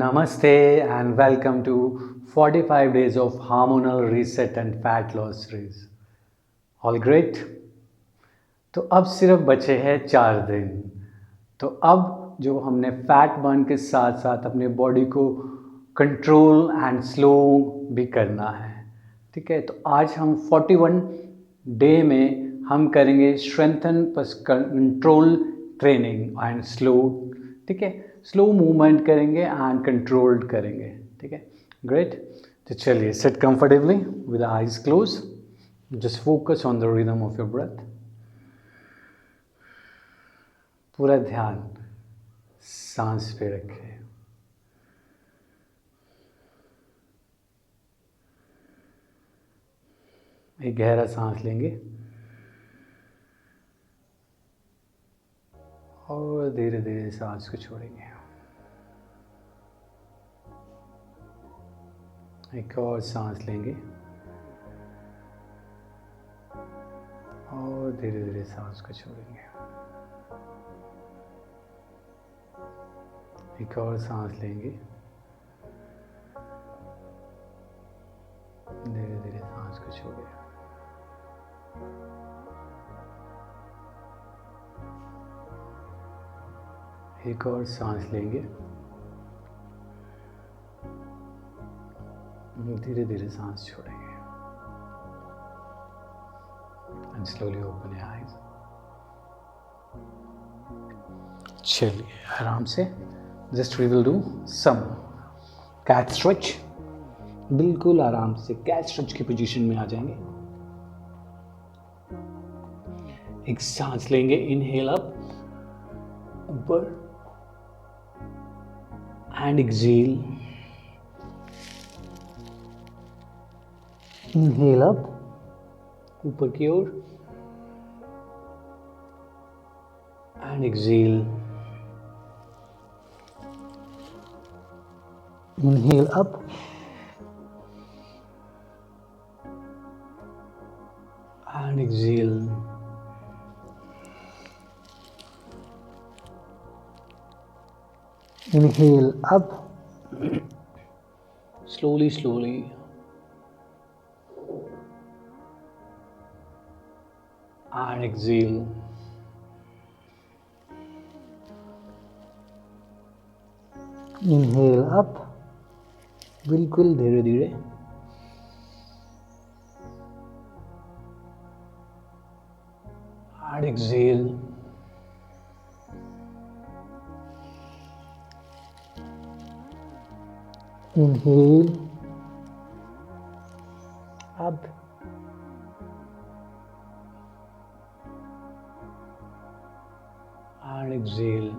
Namaste and welcome to 45 days of hormonal reset and fat loss series. All great? तो अब सिर्फ बचे हैं 4 दिन। तो अब जो हमने फैट बर्न के साथ साथ अपने बॉडी को कंट्रोल एंड स्लो भी करना है। ठीक है, तो आज हम 41 डे में हम करेंगे strengthen plus control training and slow. ठीक है, स्लो मूवमेंट करेंगे एंड कंट्रोल्ड करेंगे। ठीक है, ग्रेट। तो चलिए, sit comfortably with eyes close, just focus on the rhythm of your breath. पूरा ध्यान सांस पे रखें। एक गहरा सांस लेंगे और धीरे धीरे सांस को छोड़ेंगे। एक और सांस लेंगे और धीरे धीरे सांस को छोड़ेंगे। एक और सांस लेंगे, धीरे धीरे सांस को छोड़ेंगे। एक और सांस लेंगे, धीरे धीरे सांस छोड़ेंगे। And slowly open your eyes. चलिए आराम से, just we will do some cat stretch. बिल्कुल आराम से कैट स्ट्रेच की पोजीशन में आ जाएंगे। एक सांस लेंगे, इनहेल अप ऊपर एंड एक्सहेल। इनहेल अप ऊपर की ओर and exhale. Inhale up and exhale. Inhale up, slowly, slowly, and exhale. Inhale up, बिल्कुल धीरे धीरे, and exhale. Inhale up and exhale,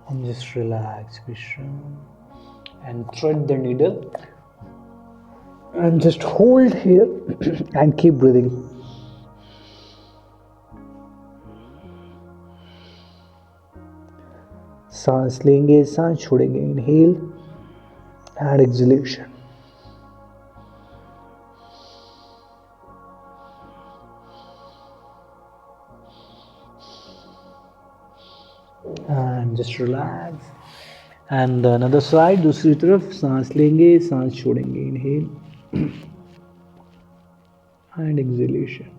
and just relax, Vishram, and thread the needle and just hold here and keep breathing. सांस लेंगे, सांस छोड़ेंगे। Inhale and exhalation. And just relax. And another side, दूसरी तरफ सांस लेंगे, सांस छोड़ेंगे। Inhale and exhalation.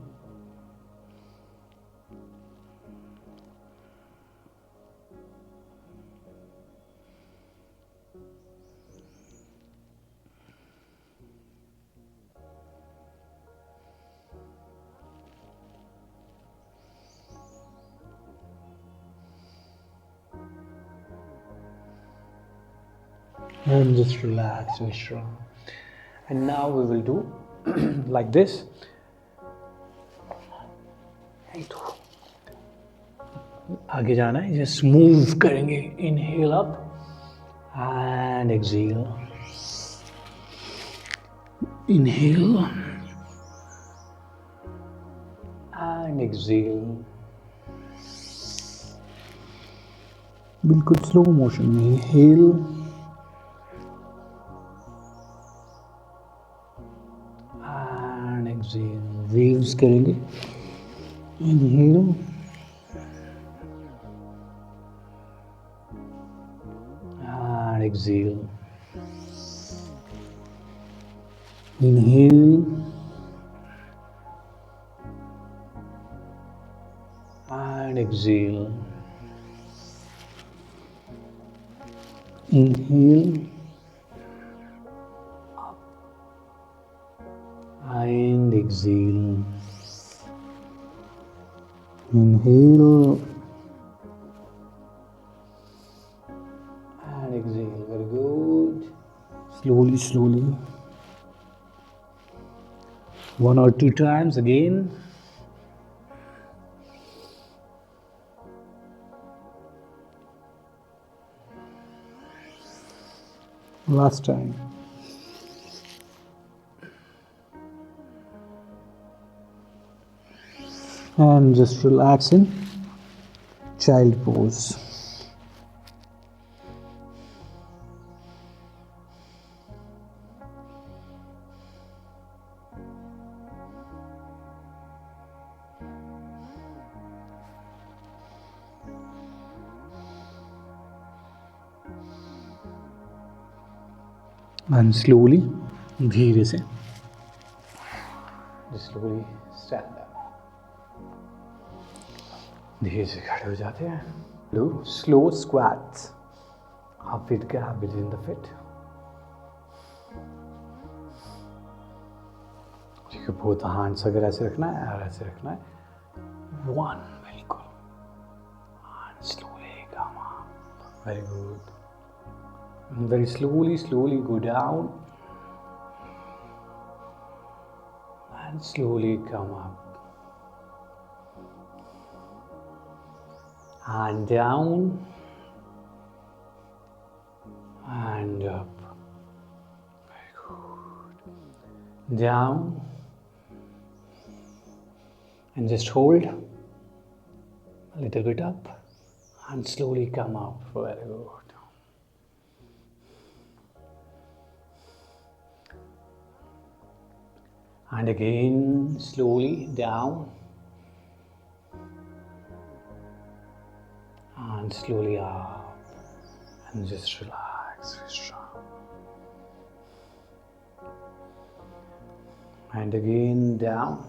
And just relax, Vishram. And now we will do like this. आगे जाना है, just move करेंगे। Inhale up and exhale. Inhale and exhale. बिल्कुल स्लो मोशन में। Inhale and exhale. Waves करेंगे। Inhale and exhale. Inhale and exhale. Inhale and exhale. Inhale and exhale. Very good. Slowly, slowly. 1 or 2 times again. Last time. And just relax in child pose. And slowly, धीरे से, just slowly stand up. धीरे से खड़े हो जाते हैं. Do slow squats. Half feet gap between the feet. ठीक है, both hands अगर ऐसे रखना है और ऐसे रखना है. 1, बिल्कुल. And slowly come up. Very good. And very slowly, slowly go down. And slowly come up. And down. And up. Very good. Down. And just hold. A little bit up. And slowly come up. Very good. And again, slowly down. And slowly up. And just relax, be strong. And again, down.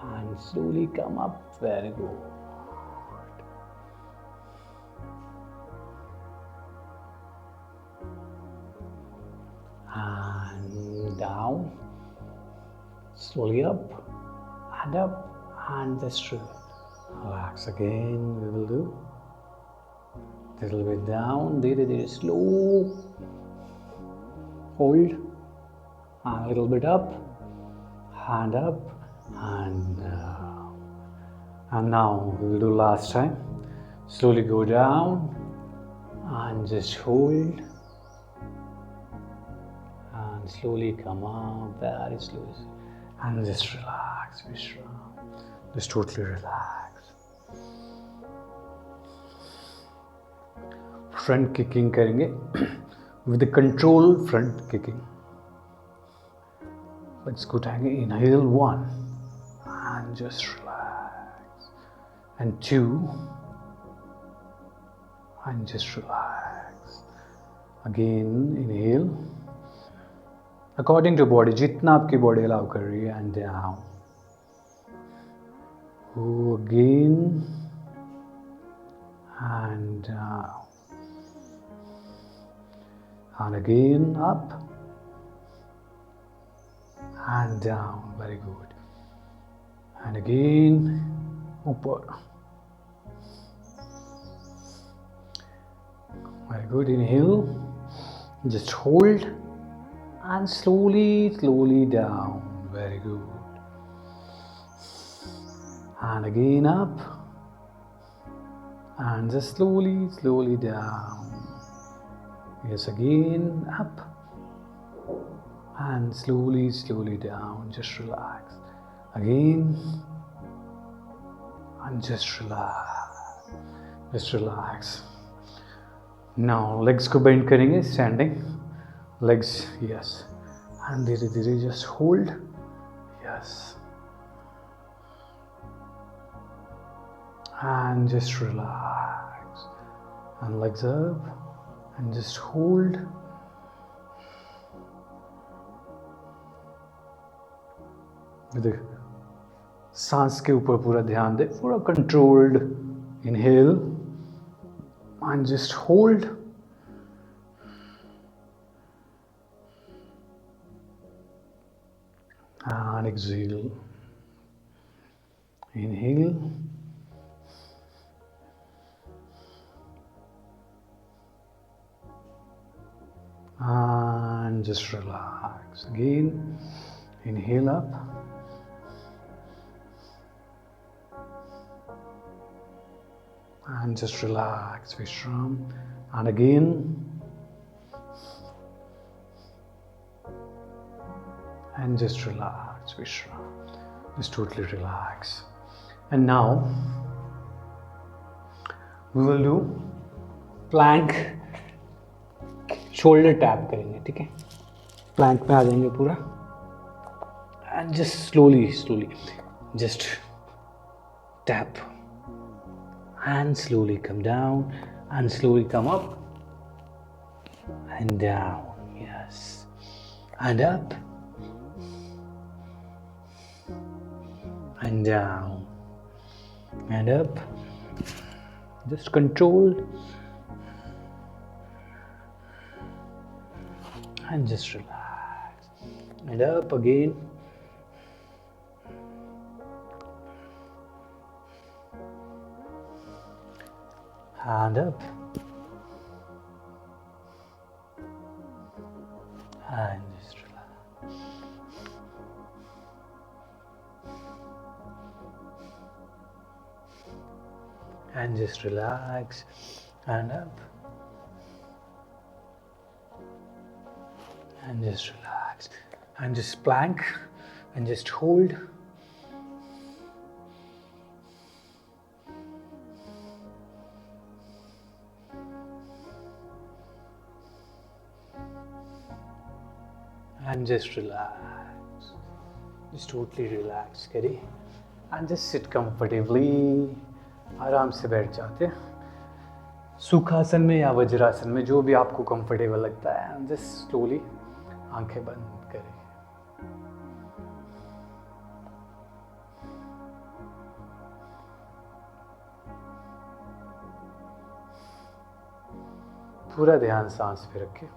And slowly come up. Very good. And down, slowly up and up, and just relax again. We will do a little bit down, धीरे slow, hold, and a little bit up, and up, and now we will do last time. Slowly go down and just hold. And slowly come up, very slowly, and just relax, be strong, just totally relax. Front kicking करेंगे with the control front kicking. Let's go down. Inhale 1 and just relax, and 2 and just relax. Again, inhale. According to body, जितना आपकी body allow कर रही है, and down. Go again and down. And again up and down. Very good. And again ऊपर. Very good. Inhale. Just hold. And slowly, slowly down. Very good. And again up. And just slowly, slowly down. Yes, again up. And slowly, slowly down. Just relax. Again. And just relax. Just relax. Now legs को bend करेंगे standing. Legs, yes. And धीरे धीरे just hold. Yes. And just relax. and legs up, and just hold. with सांस के ऊपर पूरा ध्यान दे, पूरा controlled inhale and just hold, and exhale. Inhale and just relax again. Inhale up and just relax, Vishram, and again. And just relax, Vishram. Just totally relax. And now we will do plank. Shoulder tap करेंगे, ठीक है? Planck में आ जाएंगे पूरा, and just slowly just tap and slowly come down and slowly come up and down. Yes, and up and down and up. Just control and just relax. And up again. And up. And just relax. And just relax. And up. And just relax. And just plank. And just hold. And just relax. Just totally relax, करिए. And just sit comfortably. आराम से बैठ जाते हैं सुखासन में या वज्रासन में, जो भी आपको कंफर्टेबल लगता है. And just slowly आंखें बंद करें. पूरा ध्यान सांस पे रखें.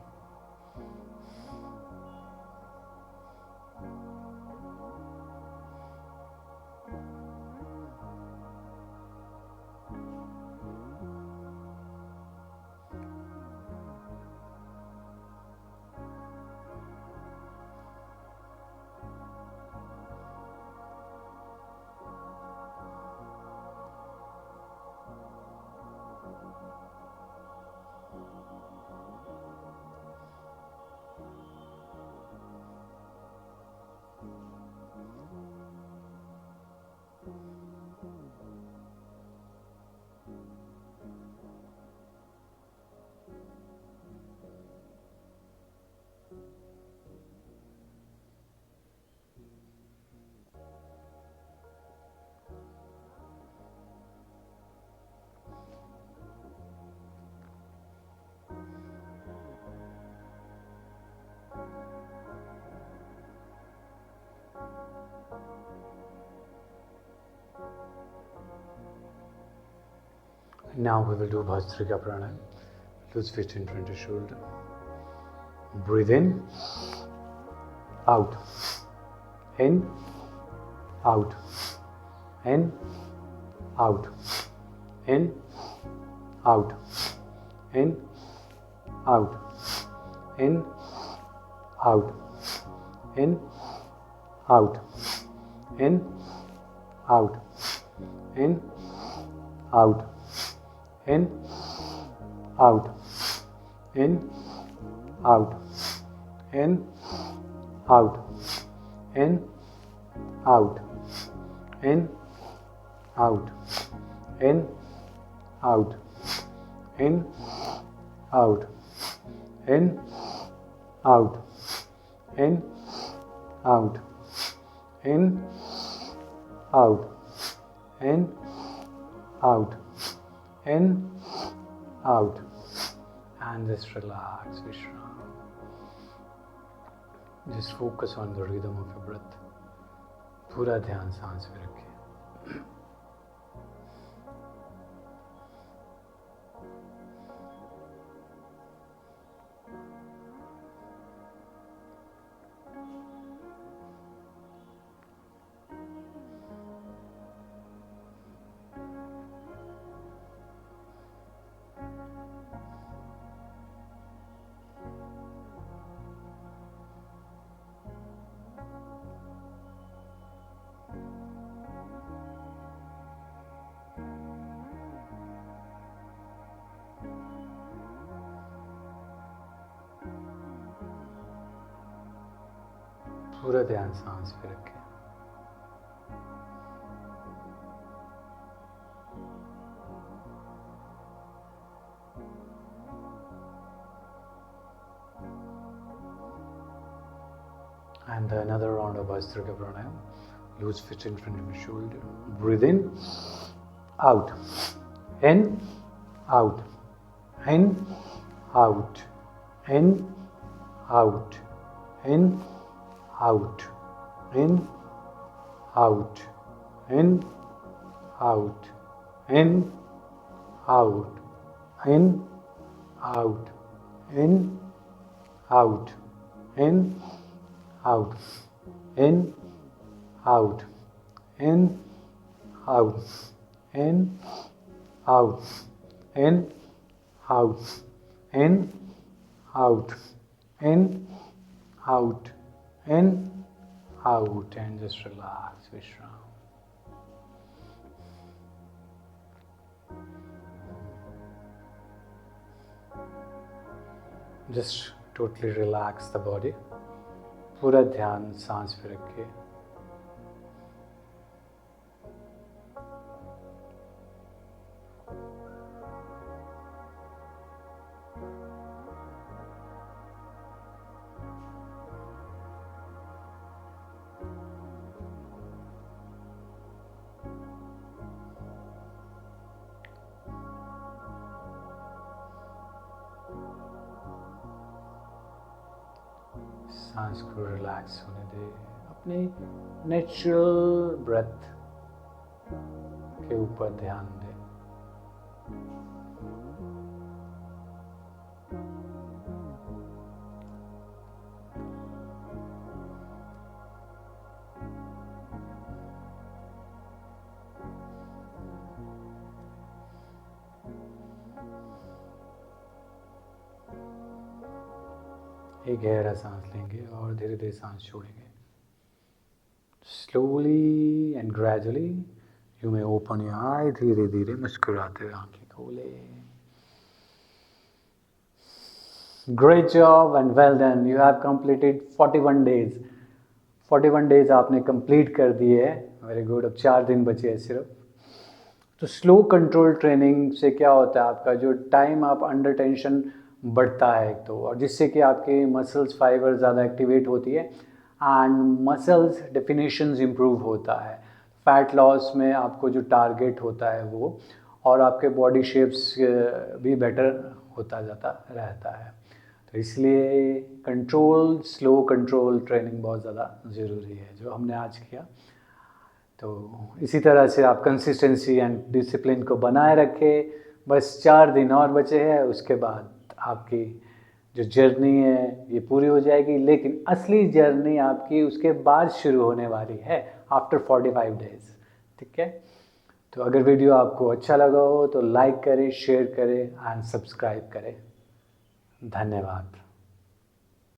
Now we will do Bhastrika Pranayama. Loose feet in front of shoulder. Breathe in, out, in, out, in, out, in, out, in, out, in, out, in, out, in, out, in, out. In, out, in, out, in, out, in, out, in, out, in, out, in, out, in, out, in, out, in, out, in, out. In, out, and just relax, Vishram. Just focus on the rhythm of your breath. पूरा ध्यान सांस में रखें. पूरा ध्यान सांस पे रखें. And another round of Bhastrika Pranayam. Loose fit in front of your shoulder. Breathe in, out, in, out, in, out, in, out, in, out, in, out, in, out, in, out, in, out, in, out, in, out, in, out, in, out, in, out, in, out, in, out, in, out, in, out, and just relax, Vishram. Just totally relax the body. पूरा ध्यान सांस पे रखिए. सांस को relax होने दे. अपने natural breath के ऊपर ध्यान दें. एक गहरा सांस लेंगे और धीरे धीरे सांस छोड़ेंगे. Slowly and gradually you may open your eye. धीरे धीरे मुस्कुराते हुए आंखें खोले. Great job and well done. You have completed 41 days. 41 days आपने कंप्लीट कर दिए है. Very good. अब 4 दिन बचे हैं सिर्फ. तो स्लो कंट्रोल ट्रेनिंग से क्या होता है, आपका जो टाइम आप अंडर टेंशन बढ़ता है एक तो, और जिससे कि आपके मसल्स फाइबर ज़्यादा एक्टिवेट होती है एंड मसल्स डेफिनेशंस इम्प्रूव होता है. फैट लॉस में आपको जो टारगेट होता है वो, और आपके बॉडी शेप्स भी बेटर होता जाता रहता है. तो इसलिए स्लो कंट्रोल ट्रेनिंग बहुत ज़्यादा ज़रूरी है जो हमने आज किया. तो इसी तरह से आप कंसिस्टेंसी एंड डिसिप्लिन को बनाए रखें. बस 4 दिन और बचे हैं, उसके बाद आपकी जो जर्नी है ये पूरी हो जाएगी. लेकिन असली जर्नी आपकी उसके बाद शुरू होने वाली है आफ्टर 45 डेज. ठीक है. तो अगर वीडियो आपको अच्छा लगा हो तो लाइक करें, शेयर करें एंड सब्सक्राइब करें. धन्यवाद.